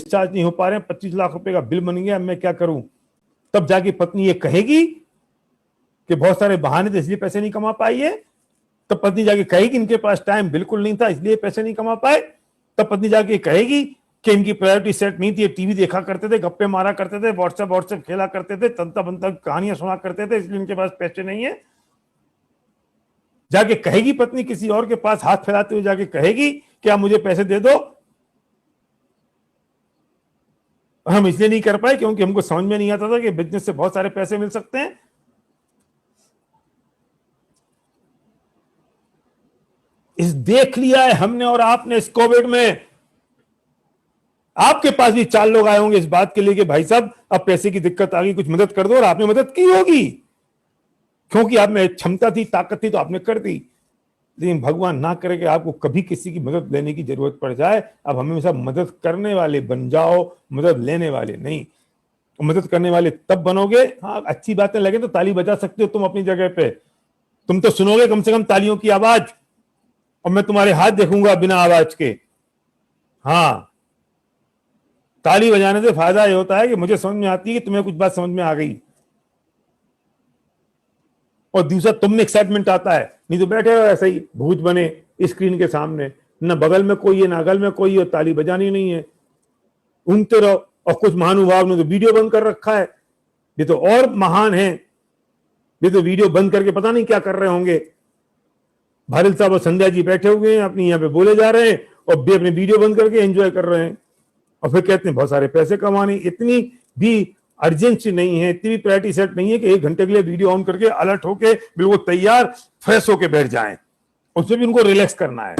Discharge नहीं हो पा रहे हैं, 25 लाख रुपए का बिल बन गया, मैं क्या करूं? तब जाके पत्नी ये कहेगी कि बहुत सारे बहाने थे इसलिए पैसे नहीं कमा पाई है। तब पत्नी जाके कहेगी इनके पास टाइम बिल्कुल नहीं था इसलिए पैसे नहीं कमा पाए। तब पत्नी जाके कहेगी कि इनकी प्रायोरिटी सेट नहीं थी, टीवी देखा करते थे, गप्पे मारा करते थे, व्हाट्सएप खेला करते थे, तंता बनता कहानियां सुना करते थे, इसलिए इनके पास पैसे नहीं है। जाके कहेगी पत्नी किसी और के पास हाथ फैलाते हुए जाके कहेगी कि आप मुझे पैसे दे दो, हम इसलिए नहीं कर पाए क्योंकि हमको समझ में नहीं आता था कि बिजनेस से बहुत सारे पैसे मिल सकते हैं। इस देख लिया है हमने और आपने इस कोविड में। आपके पास भी 4 लोग आए होंगे इस बात के लिए कि भाई साहब अब पैसे की दिक्कत आ गई, कुछ मदद कर दो, और आपने मदद की होगी क्योंकि आप में क्षमता थी, ताकत थी, तो आपने कर दी। लेकिन भगवान ना करे कि आपको कभी किसी की मदद लेने की जरूरत पड़ जाए। अब हमेशा मदद करने वाले बन जाओ, मदद लेने वाले नहीं। मदद करने वाले तब बनोगे, हाँ अच्छी बातें लगे तो ताली बजा सकते हो तुम अपनी जगह पे, तुम तो सुनोगे कम से कम तालियों की आवाज, और मैं तुम्हारे हाथ देखूंगा बिना आवाज के। हाँ, ताली बजाने से फायदा ये होता है कि मुझे समझ में आती है कि तुम्हें कुछ बात समझ में आ गई, और दूसरा तुम में एक्साइटमेंट आता है। नहीं तो बैठे रहो ऐसे ही भूत बने स्क्रीन के सामने, ना बगल में कोई है ना अगल में कोई है, ताली बजानी नहीं है, घूमते रहो। और कुछ महानुभाव ने तो वीडियो बंद कर रखा है, ये तो और महान है, ये तो वीडियो बंद करके पता नहीं क्या कर रहे होंगे। भारिल साहब और संध्या जी बैठे हुए हैं अपनी यहाँ पे बोले जा रहे हैं और भी अपने वीडियो बंद करके एंजॉय कर रहे हैं, और फिर कहते हैं बहुत सारे पैसे कमाने। इतनी भी अर्जेंसी नहीं है, इतनी भी प्रायोरिटी सेट नहीं है कि 1 घंटे के लिए वीडियो ऑन करके अलर्ट होके बिल्कुल तैयार फ्रेश होके बैठ जाएं। उसमें भी उनको रिलैक्स करना है।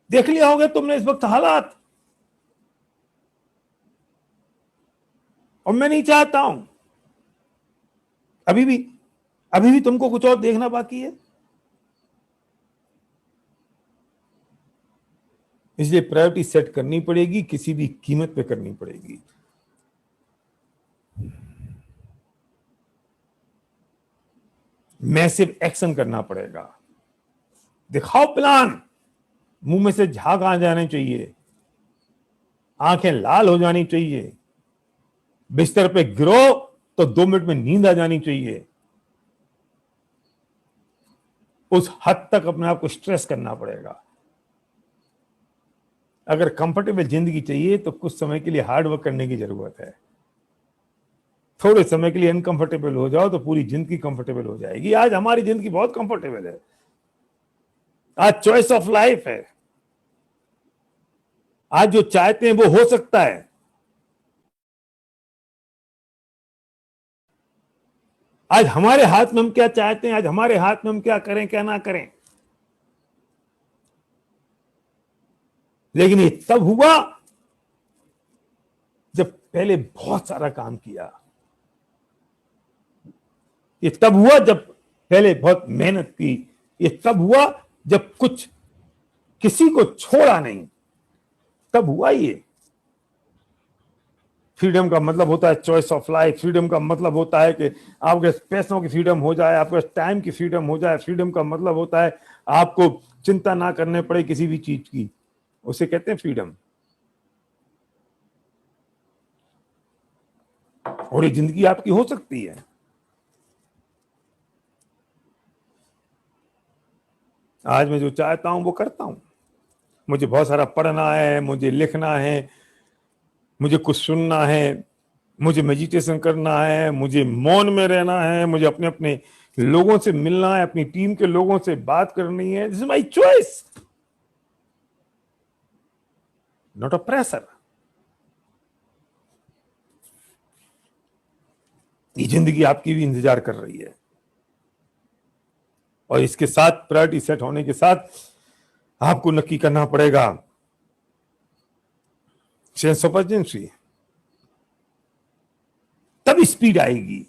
देख लिया होगा तुमने इस वक्त हालात, और मैं नहीं चाहता हूं अभी भी तुमको कुछ और देखना बाकी है। इसलिए प्रायोरिटी सेट करनी पड़ेगी, किसी भी कीमत पे करनी पड़ेगी। मैसिव एक्शन करना पड़ेगा। दिखाओ प्लान, मुंह में से झाग आ जाने चाहिए, आंखें लाल हो जानी चाहिए, बिस्तर पे गिरो तो 2 मिनट में नींद आ जानी चाहिए। उस हद तक अपने आप को स्ट्रेस करना पड़ेगा। अगर कंफर्टेबल जिंदगी चाहिए तो कुछ समय के लिए हार्ड वर्क करने की जरूरत है। थोड़े समय के लिए अनकंफर्टेबल हो जाओ तो पूरी जिंदगी कंफर्टेबल हो जाएगी। आज हमारी जिंदगी बहुत कंफर्टेबल है, आज चॉइस ऑफ लाइफ है, आज जो चाहते हैं वो हो सकता है। आज हमारे हाथ में हम क्या चाहते हैं, आज हमारे हाथ में हम क्या करें क्या ना करें। लेकिन ये तब हुआ जब पहले बहुत सारा काम किया, ये तब हुआ जब पहले बहुत मेहनत की, ये तब हुआ जब कुछ किसी को छोड़ा नहीं, तब हुआ ये। फ्रीडम का मतलब होता है चॉइस ऑफ लाइफ। फ्रीडम का मतलब होता है कि आपके पैसों की फ्रीडम हो जाए, आपके टाइम की फ्रीडम हो जाए। फ्रीडम का मतलब होता है आपको चिंता ना करने पड़े किसी भी चीज की, उसे कहते हैं फ्रीडम। और ये जिंदगी आपकी हो सकती है। आज मैं जो चाहता हूं वो करता हूं। मुझे बहुत सारा पढ़ना है, मुझे लिखना है, मुझे कुछ सुनना है, मुझे मेडिटेशन करना है, मुझे मौन में रहना है, मुझे अपने अपने लोगों से मिलना है, अपनी टीम के लोगों से बात करनी है। This is my choice, not a pressure. ये जिंदगी आपकी भी इंतजार कर रही है, और इसके साथ प्रायोरिटी सेट होने के साथ आपको नक्की करना पड़ेगा सेंस ऑफ अर्जेंसी। तब स्पीड आएगी।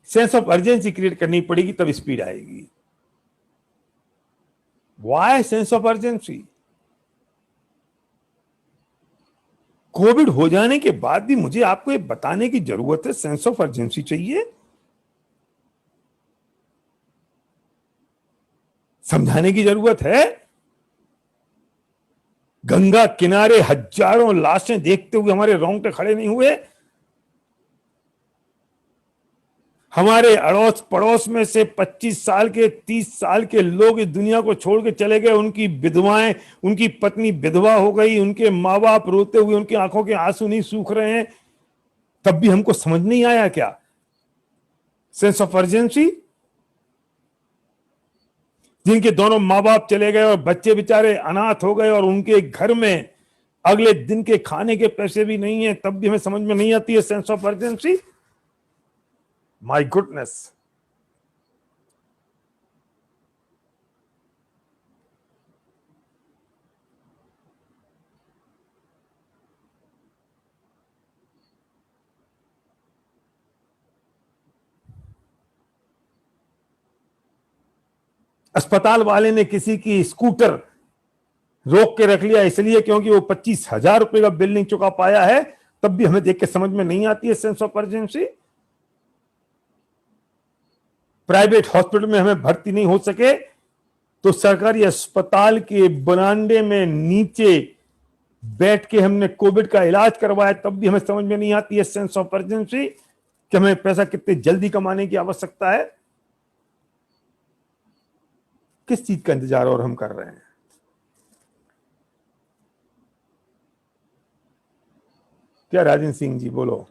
सेंस ऑफ अर्जेंसी क्रिएट करनी पड़ेगी, तब स्पीड आएगी। Why sense of urgency? Covid हो जाने के बाद भी मुझे आपको ये बताने की जरूरत है, सेंस ऑफ अर्जेंसी चाहिए। समझाने की जरूरत है। गंगा किनारे हजारों लाशें देखते हुए हमारे रोंगटे खड़े नहीं हुए। हमारे अड़ोस पड़ोस में से 25 साल के 30 साल के लोग इस दुनिया को छोड़ के चले गए। उनकी विधवाएं, उनकी पत्नी विधवा हो गई, उनके माँ बाप रोते हुए, उनकी आंखों के आंसू नहीं सूख रहे हैं, तब भी हमको समझ नहीं आया क्या सेंस ऑफ अर्जेंसी? जिनके दोनों माँ बाप चले गए और बच्चे बेचारे अनाथ हो गए और उनके घर में अगले दिन के खाने के पैसे भी नहीं है, तब भी हमें समझ में नहीं आती है sense of urgency. My goodness. अस्पताल वाले ने किसी की स्कूटर रोक के रख लिया इसलिए क्योंकि वो 25,000 रुपए का बिल नहीं चुका पाया है, तब भी हमें देख के समझ में नहीं आती है sense of urgency. Private hospital में हमें भर्ती नहीं हो सके तो सरकारी अस्पताल के बरामदे में नीचे बैठ के हमने कोविड का इलाज करवाया, तब भी हमें समझ में नहीं आती है सेंस ऑफ अर्जेंसी कि हमें पैसा कितनी जल्दी कमाने की आवश्यकता है। किस चीज का इंतजार और हम कर रहे हैं? क्या राजेंद्र सिंह जी बोलो।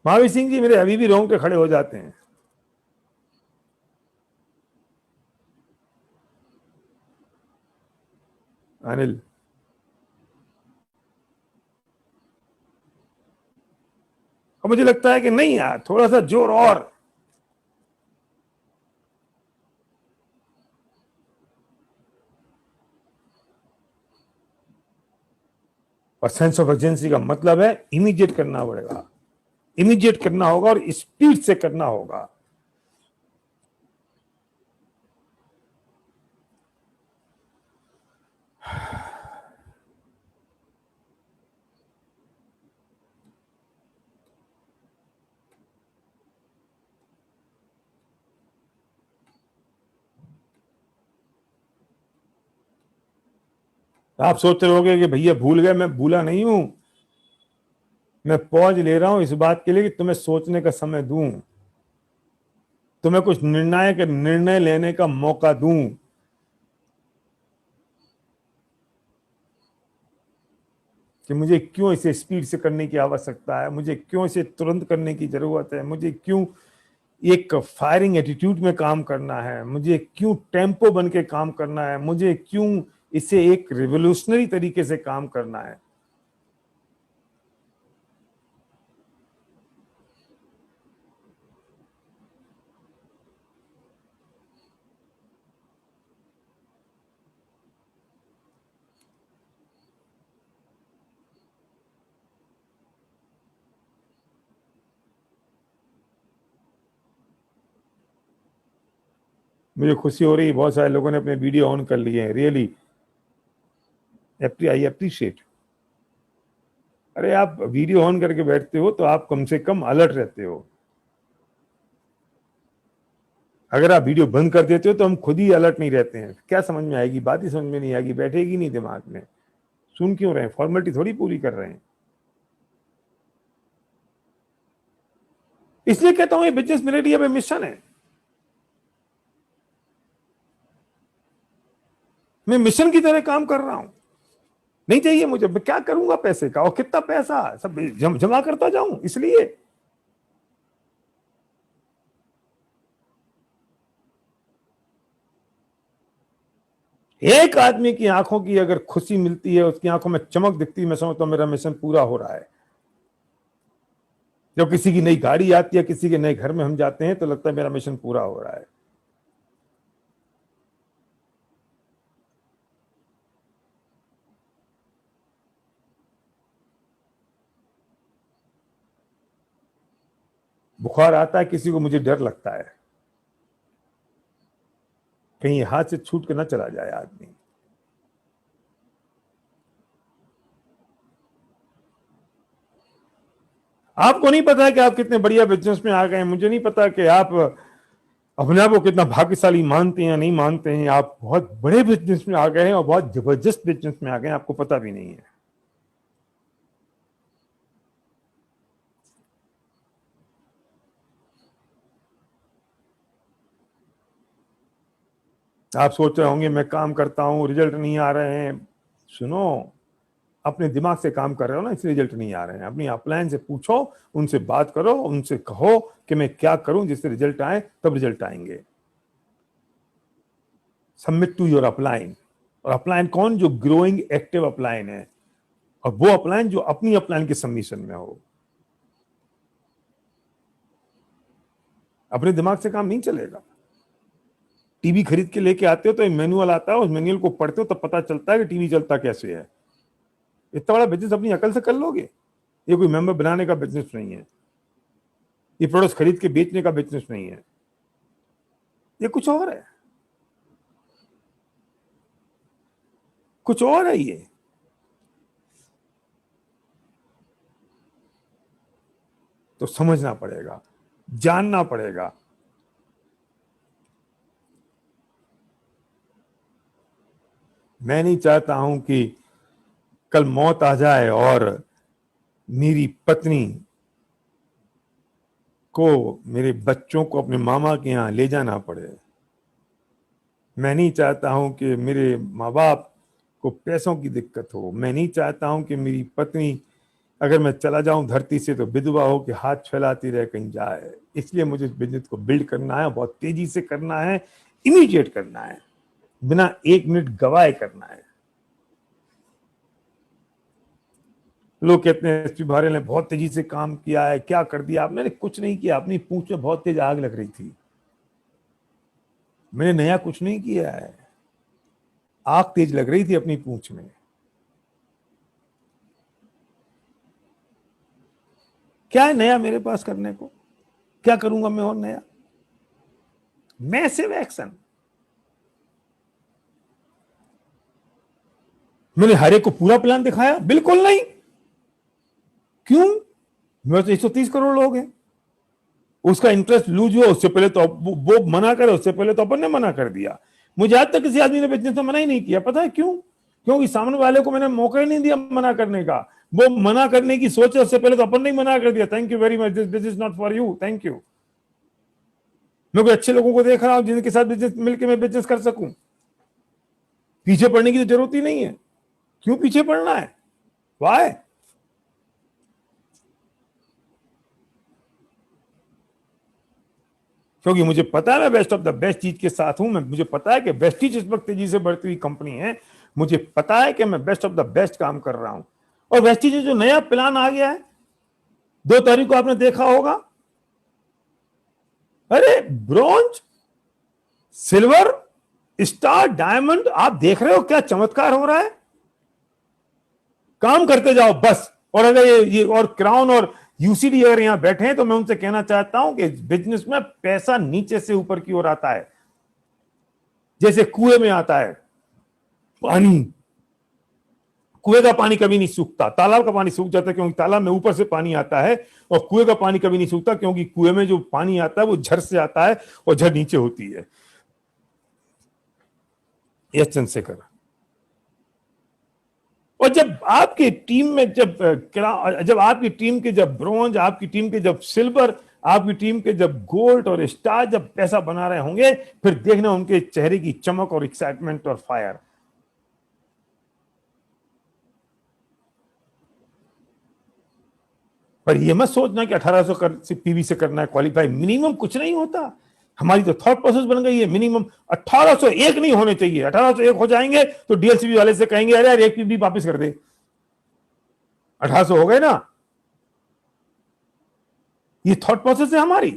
महावीर सिंह जी मेरे अभी भी रोंगटे खड़े हो जाते हैं। अनिल और मुझे लगता है कि नहीं यार, थोड़ा सा जोर और सेंस ऑफ अर्जेंसी का मतलब है इमीडिएट करना पड़ेगा, इमीडिएट करना होगा और स्पीड से करना होगा। आप सोच रहे होगे कि भैया भूल गए, मैं भूला नहीं हूं। मैं पॉज ले रहा हूं इस बात के लिए कि तुम्हें सोचने का समय दूं, तुम्हें कुछ निर्णायक निर्णय लेने का मौका दूं। कि मुझे क्यों इसे स्पीड से करने की आवश्यकता है, मुझे क्यों इसे तुरंत करने की जरूरत है, मुझे क्यों एक फायरिंग एटीट्यूड में काम करना है, मुझे क्यों टेम्पो बन के काम करना है, मुझे क्यों इसे एक रिवोल्यूशनरी तरीके से काम करना है। मुझे खुशी हो रही है, बहुत सारे लोगों ने अपने वीडियो ऑन कर लिए हैं। Really I appreciate. अरे आप वीडियो ऑन करके बैठते हो तो आप कम से कम अलर्ट रहते हो। अगर आप वीडियो बंद कर देते हो तो हम खुद ही अलर्ट नहीं रहते हैं। क्या समझ में आएगी? बात ही समझ में नहीं आएगी, बैठेगी नहीं दिमाग में। सुन क्यों रहे हैं? फॉर्मेलिटी थोड़ी पूरी कर रहे हैं। इसलिए कहता हूं ये बिजनेस मेरे लिए अब मिशन है। मैं मिशन की तरह काम कर रहा हूं। नहीं चाहिए मुझे, मैं क्या करूंगा पैसे का, और कितना पैसा सब जमा करता जाऊं। इसलिए एक आदमी की आंखों की अगर खुशी मिलती है, उसकी आंखों में चमक दिखती है, मैं समझता हूं मेरा मिशन पूरा हो रहा है। जब किसी की नई गाड़ी आती है, किसी के नए घर में हम जाते हैं, तो लगता है मेरा मिशन पूरा हो रहा है। बुखार आता है किसी को, मुझे डर लगता है कहीं हाथ से छूट के ना चला जाए आदमी। आपको नहीं पता कि आप कितने बढ़िया बिजनेस में आ गए। मुझे नहीं पता कि आप अपने आप को कितना भाग्यशाली मानते हैं या नहीं मानते हैं, आप बहुत बड़े बिजनेस में आ गए हैं और बहुत जबरदस्त बिजनेस में आ गए हैं, आपको पता भी नहीं है। आप सोच रहे होंगे मैं काम करता हूं, रिजल्ट नहीं आ रहे हैं। सुनो, अपने दिमाग से काम कर रहे हो ना, इसलिए रिजल्ट नहीं आ रहे हैं। अपनी अपलाइन से पूछो, उनसे बात करो, उनसे कहो कि मैं क्या करूं जिससे रिजल्ट आए, तब रिजल्ट आएंगे। Submit to your upline. और अपलाइन कौन? जो ग्रोइंग एक्टिव अपलाइन है, और वो अपलाइन जो अपनी अपलाइन के सबमिशन में हो। अपने दिमाग से काम नहीं चलेगा। टीवी खरीद के लेके आते हो तो एक मैनुअल आता है, उस मैनुअल को पढ़ते हो तब पता चलता है कि टीवी चलता कैसे है। इतना बड़ा बिजनेस अपनी अकल से कर लोगे? ये कोई मेंबर बनाने का बिजनेस नहीं है, ये प्रोडक्ट खरीद के बेचने का बिजनेस नहीं है, ये कुछ और है, कुछ और है। ये तो समझना पड़ेगा, जानना पड़ेगा। मैं नहीं चाहता हूं कि कल मौत आ जाए और मेरी पत्नी को, मेरे बच्चों को अपने मामा के यहां ले जाना पड़े। मैं नहीं चाहता हूं कि मेरे माँ बाप को पैसों की दिक्कत हो। मैं नहीं चाहता हूं कि मेरी पत्नी, अगर मैं चला जाऊं धरती से, तो विधवा हो के हाथ फैलाती रहे कहीं जाए। इसलिए मुझे बिजनेस को बिल्ड करना है, बहुत तेजी से करना है, इमीडिएट करना है, बिना एक मिनट गवाए करना है। लोग कहते हैं एसपी भारे ने बहुत तेजी से काम किया है, क्या कर दिया आपने? कुछ नहीं किया। अपनी पूंछ में बहुत तेज आग लग रही थी, मैंने नया कुछ नहीं किया है। आग तेज लग रही थी अपनी पूंछ में। क्या है नया मेरे पास करने को? क्या करूंगा मैं और नया? Massive action. मैंने हर एक को पूरा प्लान दिखाया? बिल्कुल नहीं। क्यों? मेरे तो 130 करोड़ लोग हैं। उसका इंटरेस्ट लूज हुआ उससे पहले तो वो मना करे, उससे पहले तो अपन ने मना कर दिया। मुझे आज तक किसी आदमी ने बिजनेस में मना ही नहीं किया। पता है क्यों? क्योंकि सामने वाले को मैंने मौका ही नहीं दिया मना करने का। वो मना करने की सोचे उससे पहले तो अपन ने ही मना कर दिया। Thank you very much, this business not for you, thank you. मैं कोई अच्छे लोगों को देख रहा हूं जिनके साथ बिजनेस मिलकर मैं बिजनेस कर सकूं। पीछे पड़ने की तो जरूरत ही नहीं है। क्यों पीछे पड़ना है? वाई? क्योंकि मुझे पता है मैं बेस्ट ऑफ द बेस्ट चीज के साथ हूं। मुझे पता है कि वेस्टीज इस वक्त तेजी से बढ़ती हुई कंपनी है। मुझे पता है कि मैं बेस्ट ऑफ द बेस्ट काम कर रहा हूं। और वेस्टीज जो नया प्लान आ गया है, 2 तारीख को आपने देखा होगा। अरे ब्रॉन्ज, सिल्वर, स्टार, डायमंड, आप देख रहे हो क्या चमत्कार हो रहा है। काम करते जाओ बस। और अगर ये और क्राउन और यूसीडी अगर यहां बैठे हैं तो मैं उनसे कहना चाहता हूं कि बिजनेस में पैसा नीचे से ऊपर की ओर आता है, जैसे कुएं में आता है पानी। कुएं का पानी कभी नहीं सूखता, तालाब का पानी सूख जाता है क्योंकि तालाब में ऊपर से पानी आता है। और कुएं का पानी कभी नहीं सूखता क्योंकि कुएं में जो पानी आता है वो झर से आता है और झर नीचे होती है। यस चंद्रशेखर। और जब आपकी टीम में जब आपकी टीम के जब ब्रॉन्ज, आपकी टीम के जब सिल्वर, आपकी टीम के जब गोल्ड और स्टार जब पैसा बना रहे होंगे, फिर देखना उनके चेहरे की चमक और एक्साइटमेंट और फायर। पर ये मत सोचना कि 1800 से पीवी से करना है क्वालिफाई। मिनिमम कुछ नहीं होता। हमारी तो थॉट प्रोसेस बन गई है, मिनिमम 1801 नहीं होने चाहिए। 1801 हो जाएंगे तो डीएलसीबी वाले से कहेंगे अरे यार एक पीवी वापस कर दे। 1800 हो गए ना, ये थॉट प्रोसेस है हमारी।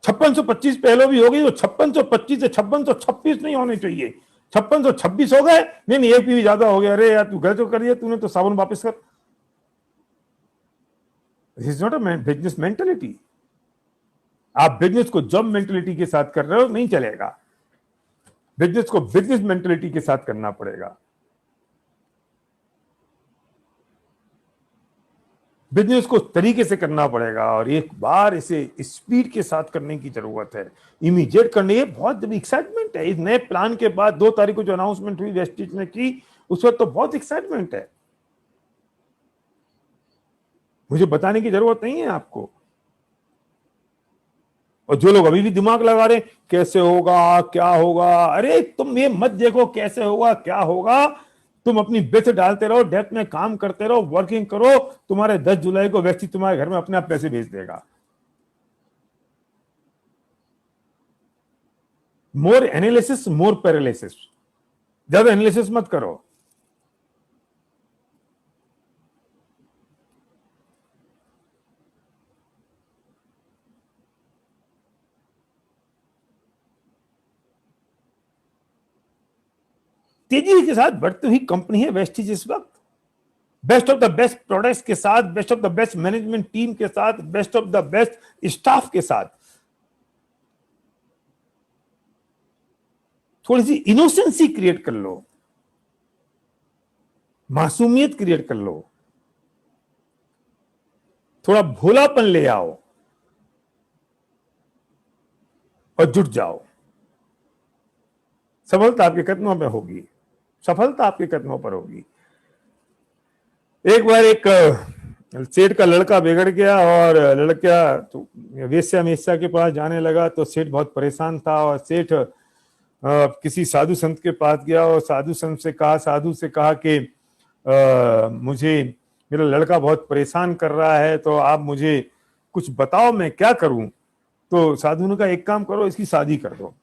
5625 पहले भी हो गई, तो 5625 से 5626 नहीं होने चाहिए। 5626 हो गए, नहीं एक पीवी ज्यादा हो गया। अरे यार तू गलत तो कर दिया तूने, तो साबुन वापस कर। This is not a business mentality. आप बिजनेस को जॉब मेंटेलिटी के साथ कर रहे हो, नहीं चलेगा। बिजनेस को बिजनेस मेंटेलिटी के साथ करना पड़ेगा। बिजनेस को तरीके से करना पड़ेगा और एक बार इसे स्पीड के साथ करने की जरूरत है, इमीडिएट करने की। बहुत एक्साइटमेंट है इस नए प्लान के बाद। 2 तारीख को जो अनाउंसमेंट हुई वेस्टिज ने की, उस वक्त तो बहुत एक्साइटमेंट है, मुझे बताने की जरूरत नहीं है आपको। और जो लोग अभी भी दिमाग लगा रहे कैसे होगा क्या होगा, अरे तुम ये मत देखो कैसे होगा क्या होगा, तुम अपनी बेच डालते रहो, डेप्थ में काम करते रहो, वर्किंग करो, तुम्हारे 10 जुलाई को व्यक्ति तुम्हारे घर में अपने आप पैसे भेज देगा। मोर एनालिसिस मोर पैरालिसिस, ज्यादा एनालिसिस मत करो। तेजी के साथ बढ़ती हुई कंपनी है वेस्टिज इस वक्त, best of the best products के साथ, best of the best management team के साथ, best of the best staff के साथ। थोड़ी सी इनोसेंसी क्रिएट कर लो, मासूमियत क्रिएट कर लो, थोड़ा भोलापन ले आओ और जुट जाओ। सफलता आपके कदमों में होगी, सफलता आपके कदमों पर होगी। एक बार एक सेठ का लड़का बिगड़ गया और लड़का तो वेश्या मेश्या के पास जाने लगा, तो सेठ बहुत परेशान था और सेठ किसी साधु संत के पास गया और साधु से कहा कि मुझे मेरा लड़का बहुत परेशान कर रहा है, तो आप मुझे कुछ बताओ मैं क्या करूं। तो साधु ने कहा एक काम करो, इसकी शादी कर दो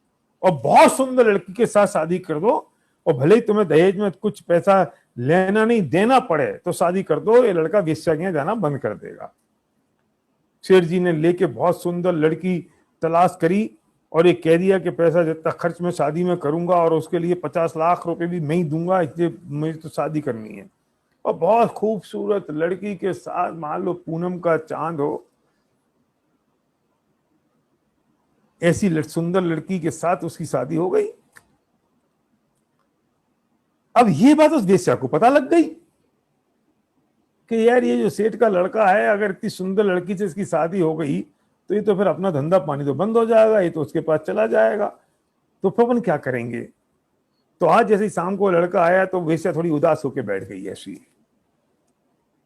और बहुत सुंदर लड़की के साथ शादी कर दो, और भले ही तुम्हें दहेज में कुछ पैसा लेना नहीं देना पड़े तो शादी कर दो, ये लड़का वेश्या के जाना बंद कर देगा। शेर जी ने लेके बहुत सुंदर लड़की तलाश करी और ये कह दिया कि पैसा जितना खर्च मैं शादी में करूंगा और उसके लिए 50 लाख रुपए भी मैं ही दूंगा, इसलिए मुझे तो शादी करनी है। और बहुत खूबसूरत लड़की के साथ, मान लो पूनम का चांद हो, ऐसी सुंदर लड़की के साथ उसकी शादी हो गई। अब ये बात उस वेश्या को पता लग गई कि यार ये जो सेठ का लड़का है, अगर इतनी सुंदर लड़की से इसकी शादी हो गई तो ये तो फिर अपना धंधा पानी तो बंद हो जाएगा, ये तो उसके पास चला जाएगा, तो फिर अपन क्या करेंगे। तो आज जैसे शाम को लड़का आया तो वेश्या थोड़ी उदास होकर बैठ गई ऐसी।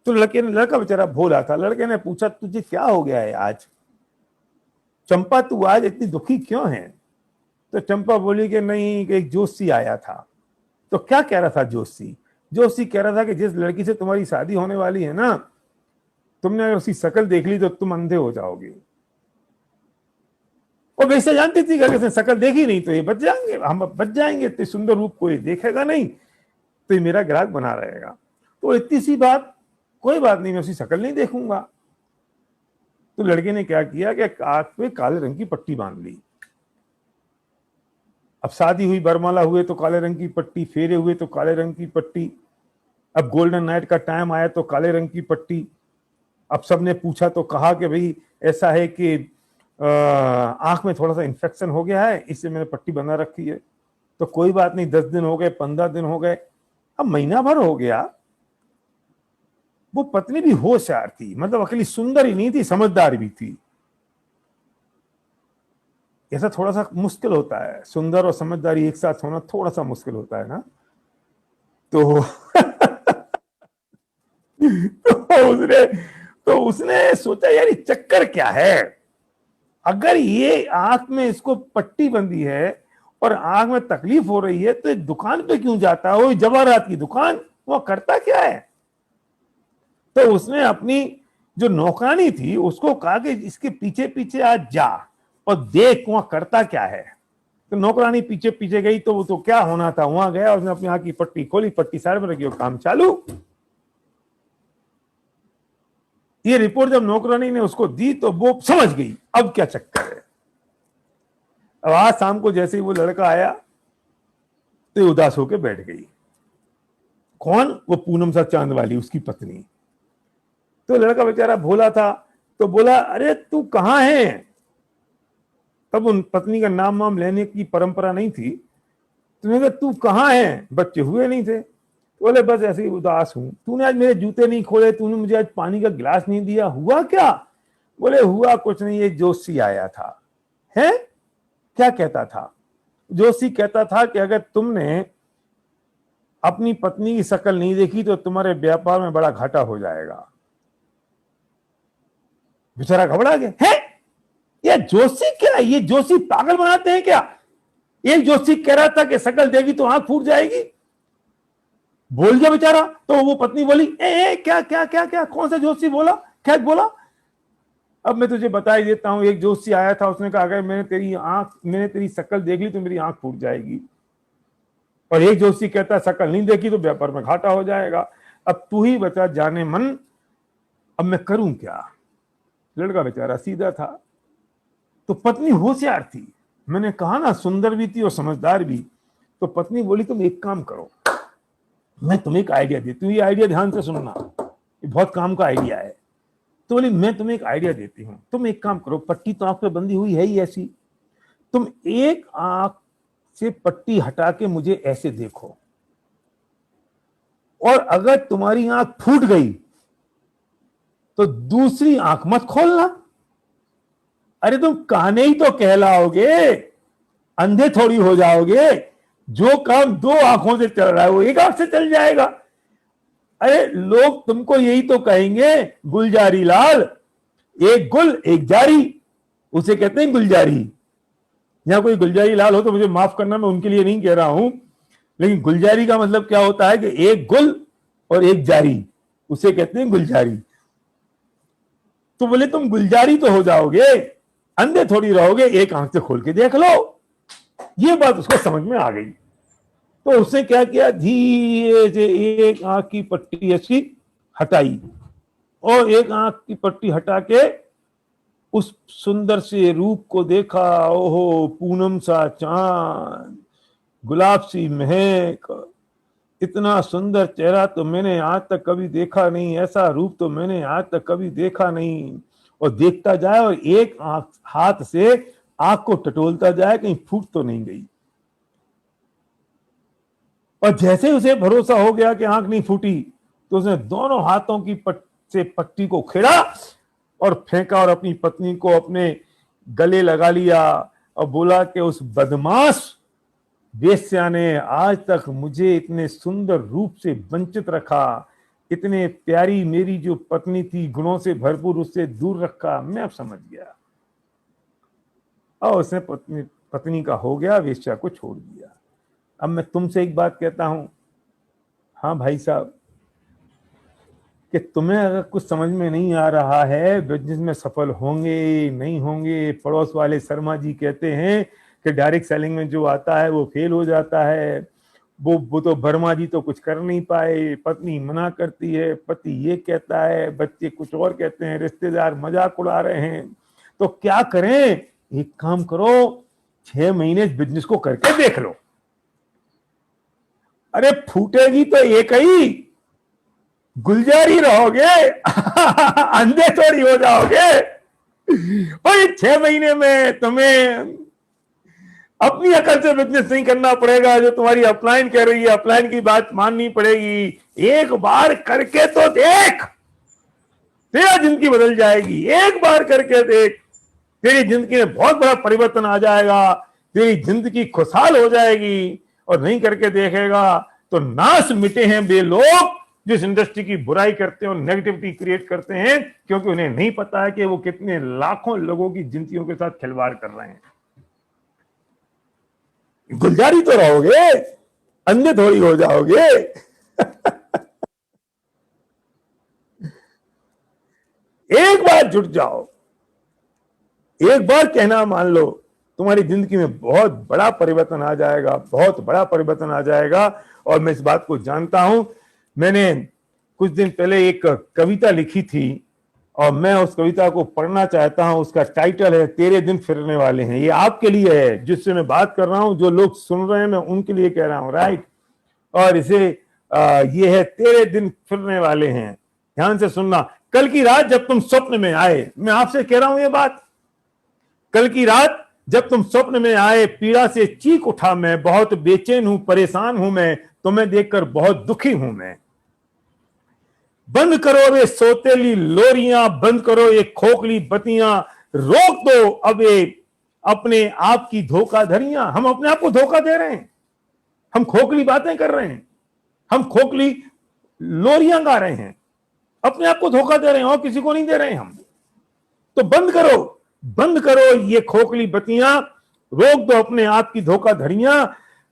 तो लड़का बेचारा भोला था, लड़के ने पूछा तुझे क्या हो गया है आज चंपा, तू आज इतनी दुखी क्यों है। तो चंपा बोली कि नहीं, कि एक जोशी आया था। तो क्या कह रहा था जोशी? जोशी कह रहा था कि जिस लड़की से तुम्हारी शादी होने वाली है ना, तुमने अगर उसकी शक्ल देख ली तो तुम अंधे हो जाओगे। और वैसे जानती थी कि अगर इसने शक्ल देखी नहीं तो ये बच जाएंगे, हम बच जाएंगे, तो सुंदर रूप कोई देखेगा नहीं तो ये मेरा ग्राहक बना रहेगा। तो इतनी सी बात, कोई बात नहीं, मैं उसकी शक्ल नहीं देखूंगा। तो लड़के ने क्या किया कि आंख पे काले रंग की पट्टी बांध ली। अब शादी हुई, बरमाला हुए तो काले रंग की पट्टी, फेरे हुए तो काले रंग की पट्टी, अब गोल्डन नाइट का टाइम आया तो काले रंग की पट्टी। अब सबने पूछा तो कहा कि भाई ऐसा है कि आंख में थोड़ा सा इन्फेक्शन हो गया है, इससे मैंने पट्टी बना रखी है। तो कोई बात नहीं, 10 दिन हो गए, 15 दिन हो गए, अब महीना भर हो गया। वो पत्नी भी होशियार थी, मतलब अकेली सुंदर ही नहीं थी, समझदार भी थी। ऐसा थोड़ा सा मुश्किल होता है, सुंदर और समझदारी एक साथ होना थोड़ा सा मुश्किल होता है ना। तो उसने सोचा यार ये चक्कर क्या है, अगर ये आंख में इसको पट्टी बंदी है और आंख में तकलीफ हो रही है तो दुकान पे क्यों जाता है, वो जवाहरात की दुकान, वो करता क्या है। तो उसने अपनी जो नौकरानी थी उसको कहा कि इसके पीछे पीछे आज जा और देख वहां करता क्या है। तो नौकरानी पीछे पीछे गई, तो वो तो क्या होना था, वहां गया, उसने अपनी आंख की पट्टी खोली, पट्टी साइड में रखी और काम चालू। ये रिपोर्ट जब नौकरानी ने उसको दी तो वो समझ गई अब क्या चक्कर है। अब आज शाम को जैसे ही वो लड़का आया तो ये उदास होकर बैठ गई। कौन? वो पूनम सा चांद वाली, उसकी पत्नी। तो लड़का बेचारा भोला था, तो बोला अरे तू कहां है। तब उन पत्नी का नाम वाम लेने की परंपरा नहीं थी। तो कहा तू कहां है, बच्चे हुए नहीं थे। बोले बस ऐसे ही उदास हूं, तूने आज मेरे जूते नहीं खोले, तूने मुझे आज पानी का गिलास नहीं दिया, हुआ क्या? बोले हुआ कुछ नहीं, ये जोशी आया था। है? क्या कहता था? जोशी कहता था कि अगर तुमने अपनी पत्नी की शक्ल नहीं देखी तो तुम्हारे व्यापार में बड़ा घाटा हो जाएगा। बेचारा घबरा गया, है ये जोशी क्या है? ये जोशी पागल बनाते हैं क्या? एक जोशी कह रहा था कि शक्ल देगी तो आंख फूट जाएगी, बोल गया बेचारा। तो वो पत्नी बोली, ए क्या क्या क्या क्या, कौन सा जोशी बोला, क्या बोला? अब मैं तुझे बता ही देता हूं, एक जोशी आया था, उसने कहा अगर मैंने तेरी शक्ल देख ली तो मेरी आंख फूट जाएगी। और एक जोशी कहता शक्ल नहीं देखी तो व्यापार में घाटा हो जाएगा। अब तू ही बता जाने मन, अब मैं करूं क्या? लड़का बेचारा सीधा था, तो पत्नी होशियार थी। मैंने कहा ना, सुंदर भी थी और समझदार भी। तो पत्नी बोली तुम एक काम करो, मैं तुम्हें एक आइडिया देती हूँ, ये आइडिया ध्यान से सुनना, ये बहुत काम का आइडिया है। तो बोली मैं तुम्हें एक आइडिया देती हूँ, तुम एक काम करो, पट्टी तो आंख पे बंधी हुई है ही ऐसी, तुम एक आंख से पट्टी हटा के मुझे ऐसे देखो, और अगर तुम्हारी आंख फूट गई तो दूसरी आंख मत खोलना। अरे तुम काने ही तो कहलाओगे, अंधे थोड़ी हो जाओगे। जो काम दो आंखों से चल रहा है वो एक आंख से चल जाएगा। अरे लोग तुमको यही तो कहेंगे, गुलजारी लाल, एक गुल एक जारी, उसे कहते हैं गुलजारी। यहां कोई गुलजारी लाल हो तो मुझे माफ करना, मैं उनके लिए नहीं कह रहा हूं, लेकिन गुलजारी का मतलब क्या होता है कि एक गुल और एक जारी, उसे कहते हैं गुलजारी। तो बोले तुम गुलजारी तो हो जाओगे, अंधे थोड़ी रहोगे, एक आंख से खोल के देख लो। ये बात उसको समझ में आ गई। तो उसने क्या किया, धीरे से एक आंख की पट्टी ऐसी हटाई और एक आंख की पट्टी हटा के उस सुंदर से रूप को देखा। ओहो, पूनम सा चांद, गुलाब सी महक, इतना सुंदर चेहरा तो मैंने आज तक कभी देखा नहीं, ऐसा रूप तो मैंने आज तक कभी देखा नहीं। और देखता जाए और एक आंख हाथ से आंख को टटोलता जाए कहीं फूट तो नहीं गई। और जैसे उसे भरोसा हो गया कि आंख नहीं फूटी, तो उसने दोनों हाथों की से पट्टी को खेड़ा और फेंका और अपनी पत्नी को अपने गले लगा लिया और बोला कि उस बदमाश वेश्या ने आज तक मुझे इतने सुंदर रूप से वंचित रखा, इतने प्यारी मेरी जो पत्नी थी, गुणों से भरपूर, उससे दूर रखा। मैं अब समझ गया। और उसने पत्नी का हो गया, वेश्या को छोड़ दिया। अब मैं तुमसे एक बात कहता हूं, हाँ भाई साहब, कि तुम्हें अगर कुछ समझ में नहीं आ रहा है, बिजनेस में सफल होंगे नहीं होंगे, पड़ोस वाले शर्मा जी कहते हैं कि डायरेक्ट सेलिंग में जो आता है वो फेल हो जाता है, वो तो वर्मा जी तो कुछ कर नहीं पाए, पत्नी मना करती है, पति ये कहता है, बच्चे कुछ और कहते हैं, रिश्तेदार मजाक उड़ा रहे हैं, तो क्या करें? एक काम करो, 6 महीने इस बिजनेस को करके देख लो। अरे फूटेगी तो एक ही, गुलजारी रहोगे, अंधे थोड़ी हो जाओगे। और 6 महीने में तुम्हें अपनी अकल से बिजनेस नहीं करना पड़ेगा, जो तुम्हारी अपलाइन कह रही है, अपलाइन की बात माननी पड़ेगी। एक बार करके तो देख, तेरा जिंदगी बदल जाएगी। एक बार करके देख, तेरी जिंदगी में बहुत बड़ा परिवर्तन आ जाएगा, तेरी जिंदगी खुशहाल हो जाएगी। और नहीं करके देखेगा तो नाश मिटे हैं वे लोग जिस इंडस्ट्री की बुराई करते हैं और नेगेटिविटी क्रिएट करते हैं, क्योंकि उन्हें नहीं पता है कि वो कितने लाखों लोगों की जिंदगियों के साथ खिलवाड़ कर रहे हैं। गुलजारी तो रहोगे, अंधे थोड़ी हो जाओगे। एक बार जुट जाओ, एक बार कहना मान लो, तुम्हारी जिंदगी में बहुत बड़ा परिवर्तन आ जाएगा, बहुत बड़ा परिवर्तन आ जाएगा। और मैं इस बात को जानता हूं। मैंने कुछ दिन पहले एक कविता लिखी थी और मैं उस कविता को पढ़ना चाहता हूं। उसका टाइटल है तेरे दिन फिरने वाले हैं। ये आपके लिए है, जिससे मैं बात कर रहा हूं, जो लोग सुन रहे हैं, मैं उनके लिए कह रहा हूं, राइट। और इसे ये है, तेरे दिन फिरने वाले हैं। ध्यान से सुनना। कल की रात जब तुम स्वप्न में आए, मैं आपसे कह रहा हूं ये बात, कल की रात जब तुम स्वप्न में आए पीड़ा से चीख उठा मैं, बहुत बेचैन हूं, परेशान हूं मैं, तुम्हें देखकर बहुत दुखी हूं मैं। बंद करो वे सोतेली लोरियां, बंद करो ये खोखली बत्तियां, रोक दो अब ये अपने आप की धोखाधड़ियां। हम अपने आप को धोखा दे रहे हैं, हम खोखली बातें कर रहे हैं, हम खोखली लोरियां गा रहे हैं, अपने आप को धोखा दे रहे हैं और किसी को नहीं दे रहे हैं हम। तो बंद करो ये खोखली बत्तियां, रोक दो अपने आप की धोखाधड़ियां,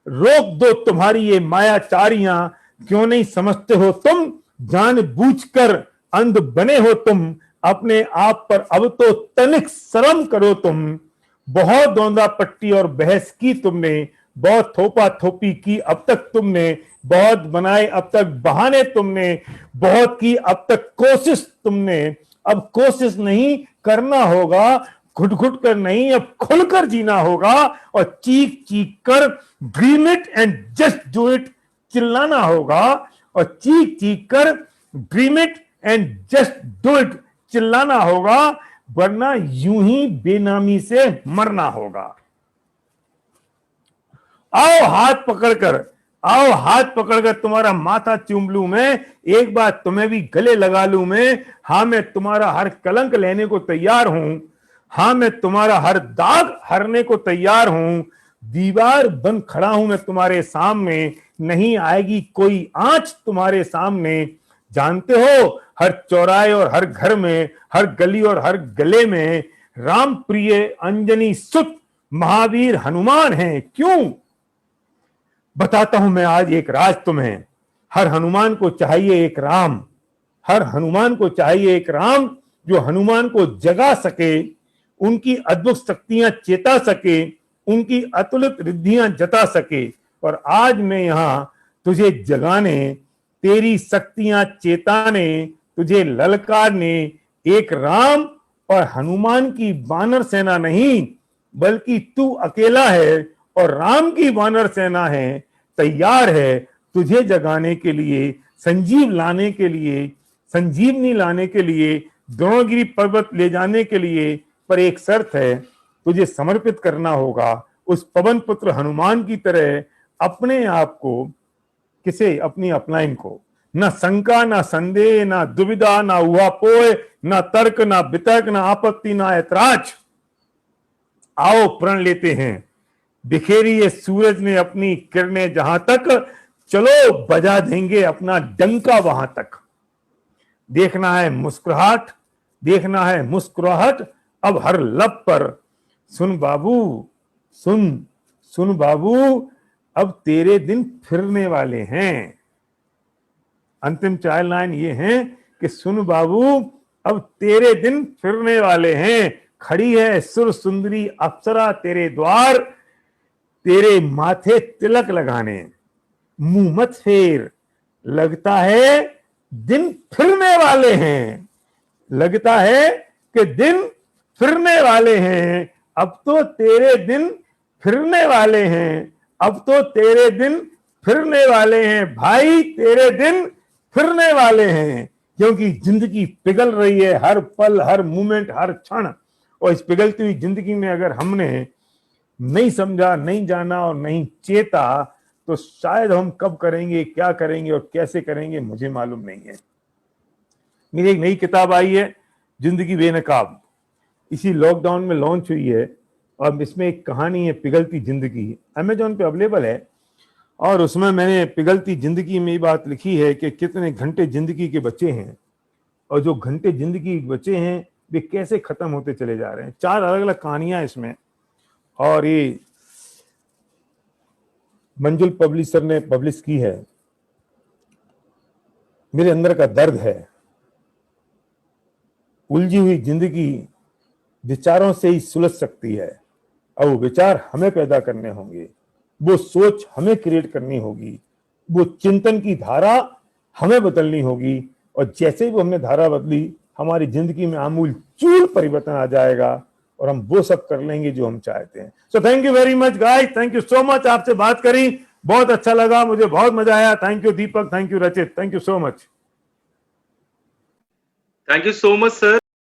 रोक दो तुम्हारी ये मायाचारियां। क्यों नहीं समझते हो तुम, जानबूझकर अंध बने हो तुम, अपने आप पर अब तो तनिक शर्म करो तुम। बहुत दौंदा पट्टी और बहस की तुमने, बहुत थोपा थोपी की अब तक तुमने, बहुत बनाए अब तक बहाने तुमने, बहुत की अब तक कोशिश तुमने। अब कोशिश नहीं करना होगा, घुट घुट कर नहीं अब खुलकर जीना होगा, और चीख चीख कर dream it and just do it चिल्लाना होगा, और चीख चीख कर dream it and just do it चिल्लाना होगा, वरना यूं ही बेनामी से मरना होगा। आओ हाथ पकड़कर तुम्हारा माथा चूम लूं मैं, एक बार तुम्हें भी गले लगा लूं मैं। हां मैं तुम्हारा हर कलंक लेने को तैयार हूं, हां मैं तुम्हारा हर दाग हरने को तैयार हूं। दीवार बन खड़ा हूं मैं तुम्हारे सामने, नहीं आएगी कोई आंच तुम्हारे सामने। जानते हो हर चौराहे और हर घर में, हर गली और हर गले में, राम प्रिय अंजनी सुत महावीर हनुमान हैं। क्यों बताता हूं मैं आज एक राज तुम्हें, हर हनुमान को चाहिए एक राम, हर हनुमान को चाहिए एक राम, जो हनुमान को जगा सके, उनकी अद्भुत शक्तियां चेता सके, उनकी अतुलित रिद्धियां जता सके। और आज मैं यहां तुझे जगाने, तेरी शक्तियां चेताने, तुझे ललकारने एक राम और हनुमान की वानर सेना नहीं, बल्कि तू अकेला है और राम की वानर सेना है, तैयार है तुझे जगाने के लिए, संजीव लाने के लिए, संजीवनी लाने के लिए, द्रोणगिरी पर्वत ले जाने के लिए। पर एक शर्त है, तुझे समर्पित करना होगा उस पवन पुत्र हनुमान की तरह अपने आप को। किसे? अपनी अपलाइन को। ना शंका, ना संदेह, ना दुविधा, ना उहापोह, ना तर्क, ना वितर्क, ना आपत्ति, ना ऐतराज। आओ प्रण लेते हैं, बिखेरी ये सूरज ने अपनी किरणें जहां तक, चलो बजा देंगे अपना डंका वहां तक। देखना है मुस्कुराहट, देखना है मुस्कुराहट अब हर लब पर। सुन बाबू, सुन बाबू, अब तेरे दिन फिरने वाले हैं। अंतिम 4 लाइन ये हैं कि सुन बाबू, अब तेरे दिन फिरने वाले हैं। खड़ी है सुर सुंदरी अप्सरा तेरे द्वार, तेरे माथे तिलक लगाने। मुंह मत फेर, लगता है दिन फिरने वाले हैं, लगता है कि दिन फिरने वाले हैं। अब तो तेरे दिन फिरने वाले हैं, अब तो तेरे दिन फिरने वाले हैं भाई, तेरे दिन फिरने वाले हैं। क्योंकि जिंदगी पिघल रही है हर पल, हर मोमेंट, हर क्षण। और इस पिघलती हुई जिंदगी में अगर हमने नहीं समझा, नहीं जाना और नहीं चेता, तो शायद हम कब करेंगे, क्या करेंगे और कैसे करेंगे मुझे मालूम नहीं है। मेरी एक नई किताब आई है, जिंदगी बेनकाब, इसी लॉकडाउन में लॉन्च हुई है, और इसमें एक कहानी है पिघलती जिंदगी, अमेजोन पे अवेलेबल है। और उसमें मैंने पिघलती जिंदगी में ये बात लिखी है कि कितने घंटे जिंदगी के बचे हैं, और जो घंटे जिंदगी के बचे हैं वे कैसे खत्म होते चले जा रहे हैं। 4 अलग अलग कहानियां इसमें, और ये मंजुल पब्लिशर ने पब्लिश की है। मेरे अंदर का दर्द है, उलझी हुई जिंदगी विचारों से ही सुलझ सकती है, और वो विचार हमें पैदा करने होंगे, वो सोच हमें क्रिएट करनी होगी, वो चिंतन की धारा हमें बदलनी होगी। और जैसे ही वो हमने धारा बदली, हमारी जिंदगी में आमूल चूल परिवर्तन आ जाएगा, और हम वो सब कर लेंगे जो हम चाहते हैं। So thank you very much guys, thank you so much. आपसे बात करी बहुत अच्छा लगा, मुझे बहुत मजा आया। Thank you Deepak, thank you Rachit, thank you so much. Thank you so much sir.